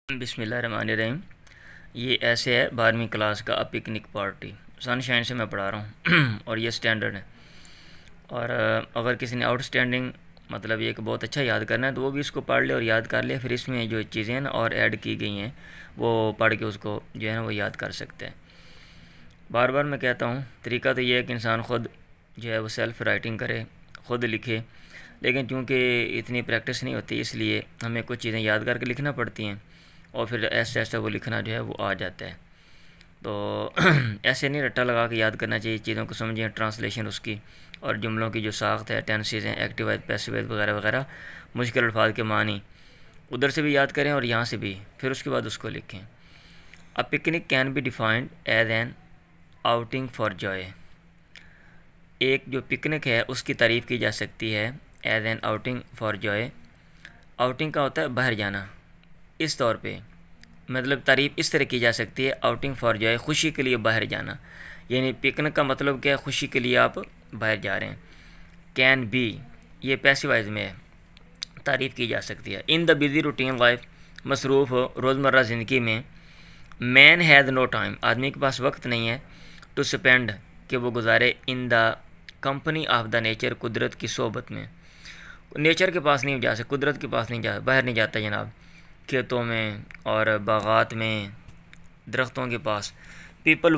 बिस्मिल्लाहिर्रहमानिर्रहीम। ये ऐसे है 12वीं क्लास का पिकनिक पार्टी। सनशाइन से मैं पढ़ा रहा हूँ और ये स्टैंडर्ड है। और अगर किसी ने आउटस्टैंडिंग मतलब ये कि बहुत अच्छा याद करना है तो वो भी इसको पढ़ ले और याद कर ले। फिर इसमें जो चीज़ें हैं ना और ऐड की गई हैं वो पढ़ के उसको जो है ना वो याद कर सकते हैं। बार बार मैं कहता हूँ तरीका तो ये है कि इंसान ख़ुद जो है वो सेल्फ़ राइटिंग करे, ख़ुद लिखे। लेकिन क्योंकि इतनी प्रैक्टिस नहीं होती इसलिए हमें कुछ चीज़ें याद करके लिखना पड़ती हैं और फिर ऐसे ऐसे वो लिखना जो है वो आ जाता है। तो ऐसे नहीं रट्टा लगा के याद करना चाहिए, चीज़ों को समझें, ट्रांसलेशन उसकी और जुमलों की जो साख्त है, टेंसेस हैं, एक्टिव वाइज, पैसिव वाइज वगैरह वगैरह, मुश्किल अल्फाज के मानी उधर से भी याद करें और यहाँ से भी, फिर उसके बाद उसको लिखें। A picnic can be defined as an outing for joy. एक जो पिकनिक है उसकी तारीफ़ की जा सकती है as an outing for joy. Outing का होता है बाहर जाना, इस तौर पे मतलब तारीफ़ इस तरह की जा सकती है आउटिंग फॉर जॉय, खुशी के लिए बाहर जाना। यानी पिकनिक का मतलब क्या है, खुशी के लिए आप बाहर जा रहे हैं। कैन बी ये पैसिव वॉइस में है, तारीफ़ की जा सकती है। In the busy routine life, मसरूफ़ रोज़मर्रा ज़िंदगी में, मैन हैज़ नो टाइम, आदमी के पास वक्त नहीं है, टू स्पेंड कि वो गुजारे, in the company of the nature, कुदरत की सोबत में। नेचर के पास नहीं जा सकते, कुदरत के पास नहीं जा, बाहर नहीं जाता जनाब, खेतों में और बागात में, दरख्तों के पास। People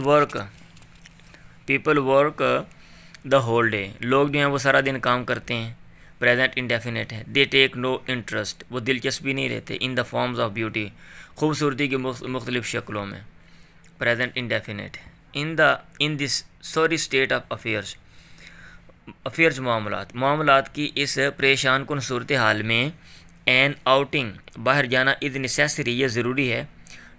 work the whole day, लोग जो हैं वो सारा दिन काम करते हैं। प्रेजेंट इंडेफिनेट है। दे टेक नो इंटरेस्ट, वो दिलचस्पी नहीं रहते। In the forms of beauty, खूबसूरती की मुख्तलिफ़ शक्लों में। Present indefinite. In this sorry state of affairs मामलात की इस परेशान कुन सूरत हाल में, एन आउटिंग बाहर जाना, इज़ नेसेसरी ये ज़रूरी है,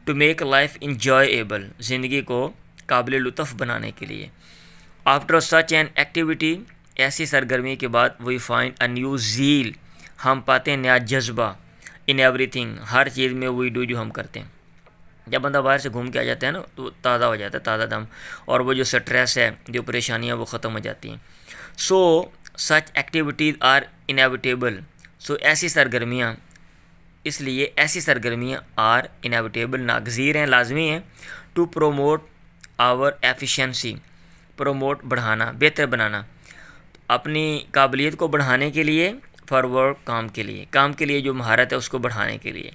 टू मेक लाइफ इंजॉयबल ज़िंदगी को काबिल लुत्फ़ बनाने के लिए। आफ्टर सच एन एक्टिविटी, ऐसी सरगर्मी के बाद, we find a new zeal, हम पाते हैं नया जज्बा, इन एवरीथिंग हर चीज़ में, वी डू जो हम करते हैं। जब बंदा बाहर से घूम के आ जाता है ना तो ताज़ा हो जाता है, ताज़ा दम, और वो जो स्ट्रेस है, जो परेशानियाँ वो ख़त्म हो जाती हैं। सो सच एक्टिविटीज़ आर इनएविटेबल, सो ऐसी सरगर्मियाँ, इसलिए ऐसी सरगर्मियाँ आर इनएविटेबल नागज़ीर हैं, लाजमी हैं, to promote our efficiency, promote बढ़ाना, बेहतर बनाना, अपनी काबिलियत को बढ़ाने के लिए, फॉर वर्क काम के लिए जो महारत है उसको बढ़ाने के लिए।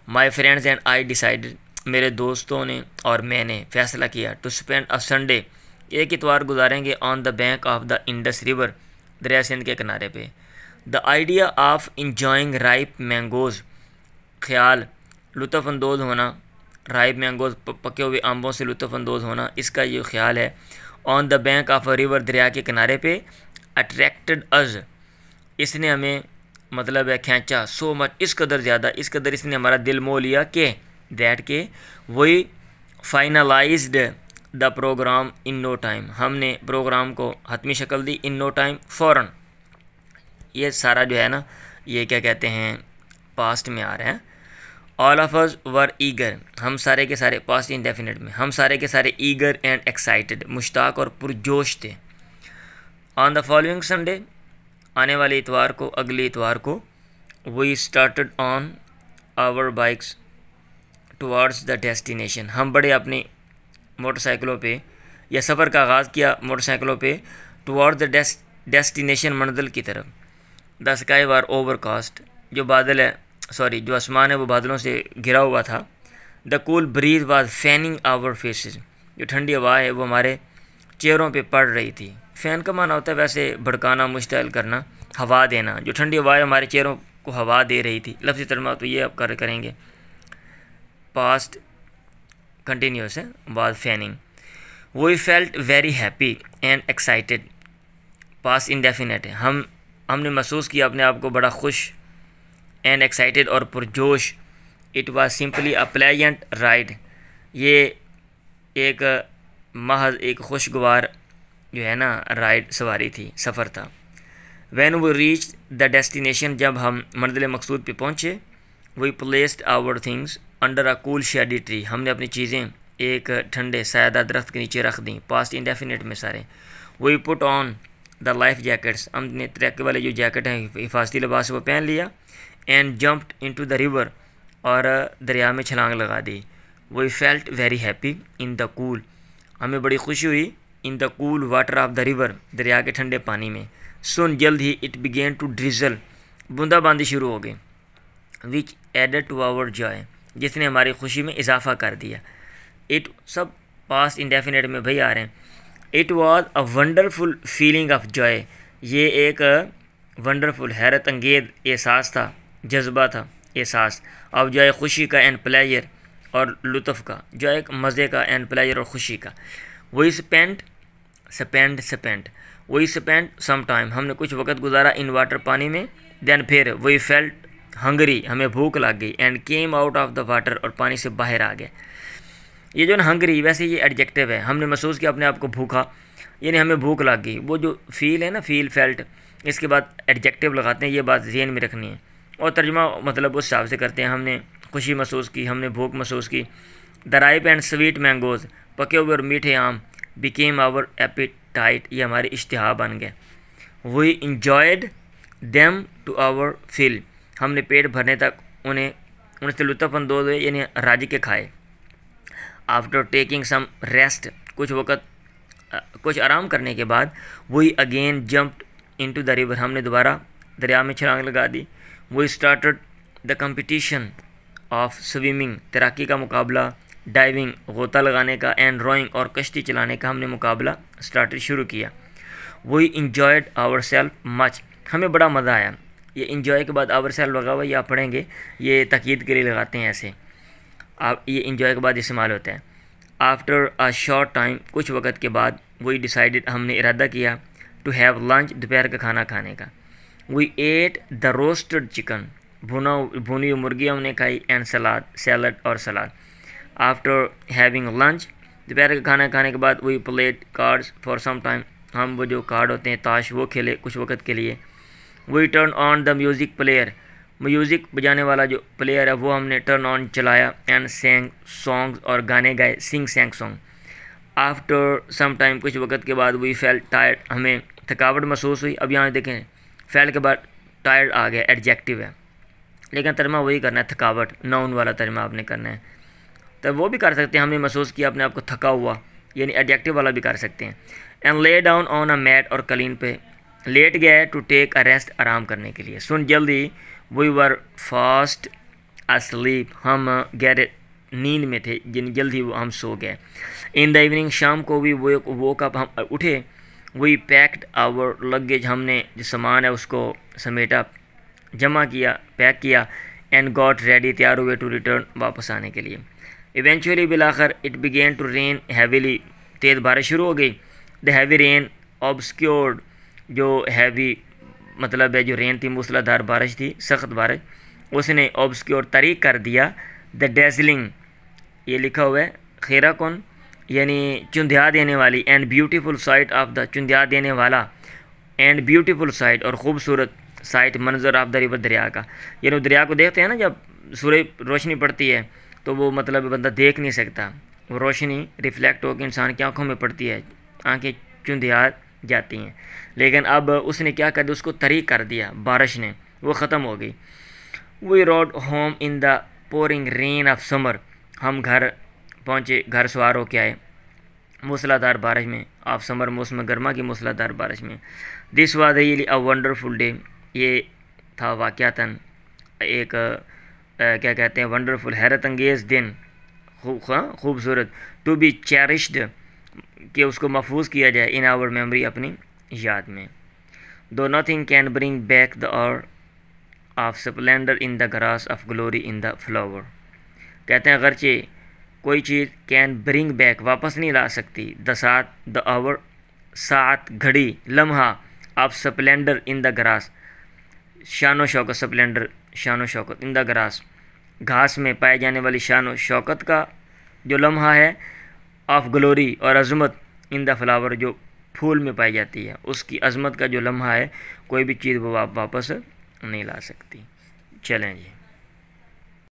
My friends and I decided, मेरे दोस्तों ने और मैंने फ़ैसला किया, टू स्पेंड अ संडे, एक इतवार गुजारेंगे, on the bank of the Indus river, दरिया सिंध के किनारे पे। The idea of enjoying ripe mangoes, ख्याल लुत्फ़अंदोज़ होना, राइप मैंगोज़ पके हुए आंबों से लुत्फ़अंदोज़ होना, इसका ये ख्याल है। On the bank of a river, दरिया के किनारे पे। अट्रैक्टेड अज़, इसने हमें मतलब है खींचा, सो मच, इस कदर ज़्यादा, इस कदर इसने हमारा दिल मोह लिया कि दैट के वही finalised the programme in no time, हमने प्रोग्राम को हतमी शक्ल दी, इन नो टाइम फ़ौरन। ये सारा जो है ना ये क्या कहते हैं पास्ट में आ रहा है। All of us were eager, हम सारे के सारे, पास्ट इंडेफिनिट में, हम सारे के सारे ईगर एंड एक्साइटेड, मुश्ताक और पुरजोश थे। ऑन द फॉलोइंग संडे, आने वाले इतवार को, अगले इतवार को, we started on our bikes towards the destination, हम बड़े अपनी मोटरसाइकिलों पे, या सफ़र का आगाज़ किया मोटरसाइकिलों पे, टुवार्ड्स द डेस्टिनेशन, मंजिल की तरफ। द स्काई वार ओवरकास्ट, जो बादल है, सॉरी जो आसमान है वो बादलों से घिरा हुआ था। The cool breeze was fanning our faces, जो ठंडी हवा है वो हमारे चेहरों पे पड़ रही थी। फ़ैन का माना होता है वैसे भड़काना, मुश्तैल करना, हवा देना, जो ठंडी हवा है हमारे चेहरों को हवा दे रही थी। लफ्ज़ी तर्जुमा तो ये अब करेंगे, पास्ट कंटिन्यूस है, was fanning. We felt very happy and excited, past indefinite है, हमने महसूस किया अपने आप को बड़ा खुश, एंड एक्साइटेड और पुरजोश। It was simply a pleasant ride, ये एक महज एक खुशगवार जो है ना राइड, सवारी थी, सफ़र था। When we reach the destination, जब हम मंजिल मकसूद पे पहुँचे, we placed our things under a cool shady tree, हमने अपनी चीज़ें एक ठंडे सायादार दरख्त के नीचे रख दी, पास्ट इंडेफिनिट में सारे। We put on the life jackets, हमने तैराकी वाले जो जैकेट हैं, हिफाजती लिबास वो पहन लिया। And jumped into the river, और दरिया में छलांग लगा दी। We felt very happy in the cool, हमें बड़ी खुशी हुई in the cool water of the river, दरिया के ठंडे पानी में। सुन जल्द ही इट बिगेन टू ड्रिजल, बूंदाबांदी शुरू हो गई। Which added to our joy, जिसने हमारी खुशी में इजाफा कर दिया। इट सब पास्ट इंडेफिनेट में भाई आ रहे हैं। It was a wonderful feeling of Joy, ये एक वंडरफुल हैरत अंगेज एहसास था, जज्बा था, एहसास ऑफ जॉय, खुशी का, एंड प्लेजर और लुत्फ़ का, जो एक मज़े का, एंड प्लेजर और खुशी का। वही स्पेंड वही स्पेंड सम टाइम, हमने कुछ वक्त गुजारा इन वाटर, पानी में। देन फिर वही फेल्ट हंगरी, हमें भूख लग गई। And came out of the water, और पानी से बाहर आ गए। ये जो ना हंगरी, वैसे ये एडजेक्टिव है, हमने महसूस किया अपने आप को भूखा, यानी हमें भूख लग गई। वो जो फील है ना, फील फेल्ट, इसके बाद एडजेक्टिव लगाते हैं, ये बात ज़हन में रखनी है। और तर्जुमा मतलब उस हिसाब से करते हैं, हमने खुशी महसूस की, हमने भूख महसूस की। The ripe and sweet mangoes, पके हुए और मीठे आम, बिकेम आवर एपिटाइट, ये हमारी इश्तिहा बन गए। We enjoyed them to our fill, हमने पेट भरने तक उनसे लुत्फ़अंदोज़ हुए, यानी राजी के खाए। आफ्टर टेकिंग सम रेस्ट, कुछ आराम करने के बाद, we again jumped into the river, हमने दोबारा दरिया में छलांग लगा दी। We started the competition of swimming, तैराकी का मुकाबला, डाइविंग, गोता लगाने का, एंड रोइंग और कश्ती चलाने का हमने मुकाबला स्टार्टेड शुरू किया। We enjoyed our self much, हमें बड़ा मज़ा आया। ये इंजॉय के बाद आवर सेल्फ लगा हुआ, ये आप पढ़ेंगे, ये ताकीद के लिए लगाते हैं ऐसे, आप ये इंजॉय के बाद इस्तेमाल होता है। आफ्टर अ शॉर्ट टाइम, कुछ वक्त के बाद, वी डिसाइडेड, हमने इरादा किया, टू हैव लंच, दोपहर का खाना खाने का। We ate the roasted chicken, भुनी हुई मुर्गी हमने खाई, एंड सैलड और सलाद। आफ्टर हैविंग लंच, दोपहर का खाना खाने के बाद, we played cards for some time, हम वो जो कार्ड होते हैं ताश, वो खेले कुछ वक्त के लिए। We turn on the music player, music बजाने वाला जो प्लेयर है वो हमने टर्न ऑन चलाया। एंड सेंग सॉन्ग्स, और गाने गाए, sing sang song. After some time, कुछ वक्त के बाद, वी फेल्ट टायर्ड, हमें थकावट महसूस हुई। अब यहाँ देखें, फेल्ट के बाद टायर्ड आ गया, एडजेक्टिव है, लेकिन तर्जमा वही करना है, थकावट, नाउन वाला तर्जमा आपने करना है। तो वो भी कर सकते हैं, हमने महसूस किया अपने आप को थका हुआ, यानी एडजेक्टिव वाला भी कर सकते हैं। And lay down on a mat, और कलीन पे लेट गए, टू टेक अ रेस्ट, आराम करने के लिए। सुन जल्दी, वी वर फास्ट अस्लीप, हम गहरे नींद में थे, जिन जल्दी हम सो गए। इन द इवनिंग, शाम को वी वोक अप, हम उठे। वी पैक्ड आवर लगेज, हमने जो सामान है उसको समेटा, जमा किया, पैक किया। एंड गॉट रेडी, तैयार हुए, टू रिटर्न, वापस आने के लिए। इवेंचुअली, बिलाखर, it began to rain heavily, तेज़ बारिश शुरू हो गई। द हैवी रेन ऑब्सक्योर्ड, जो हैवी मतलब है जो रेन थी, मूसलाधार बारिश थी, सख्त बारिश, उसने ऑब्सक्योर, तारीक कर दिया। द डेजलिंग, ये लिखा हुआ है खैरा कौन, यानी चुंधिया देने वाली, and beautiful sight of the, चुंधिया देने वाला, एंड ब्यूटीफुल साइट, और ख़ूबसूरत साइट, मंजर ऑफ द रिवर, दरिया का। यानी दरिया को देखते हैं ना, जब सूरज रोशनी पड़ती है तो वो मतलब बंदा देख नहीं सकता, वो रोशनी रिफ्लेक्ट होकर इंसान की आँखों में पड़ती है, आँखें चुंधिया जाती हैं। लेकिन अब उसने क्या कर दिया, उसको तरीक कर दिया, बारिश ने, वो ख़त्म हो गई। We rode home in the pouring rain of summer, हम घर पहुँचे, घर सवार होके आए मूसलाधार बारिश में, ऑफ समर, मौसम गर्मा की मूसलाधार बारिश में। This was really a wonderful day, ये था वाक़यातन एक क्या कहते हैं, वंडरफुल, हैरत अंगेज़ दिन, खूबसूरत। टू बी चेरिश्ड, कि उसको महफूज किया जाए, इन आवर मेमोरी, अपनी याद में। दो nothing can bring back the hour of splendour in the grass of glory in the flower, कहते हैं अगरचे कोई चीज़ कैन ब्रिंग बैक, वापस नहीं ला सकती, द आवर, सात, घड़ी, लम्हा, of splendour in the grass, शानो शौकत, स्प्लेंडर शानो शौकत, इन द ग्रास, घास में पाए जाने वाली शानो शौकत का जो लम्हा है, ऑफ ग्लोरी, और अज़मत, इन द फ्लावर, जो फूल में पाई जाती है, उसकी अज़मत का जो लम्हा है, कोई भी चीज़ वो आप वापस नहीं ला सकती। चलें जी।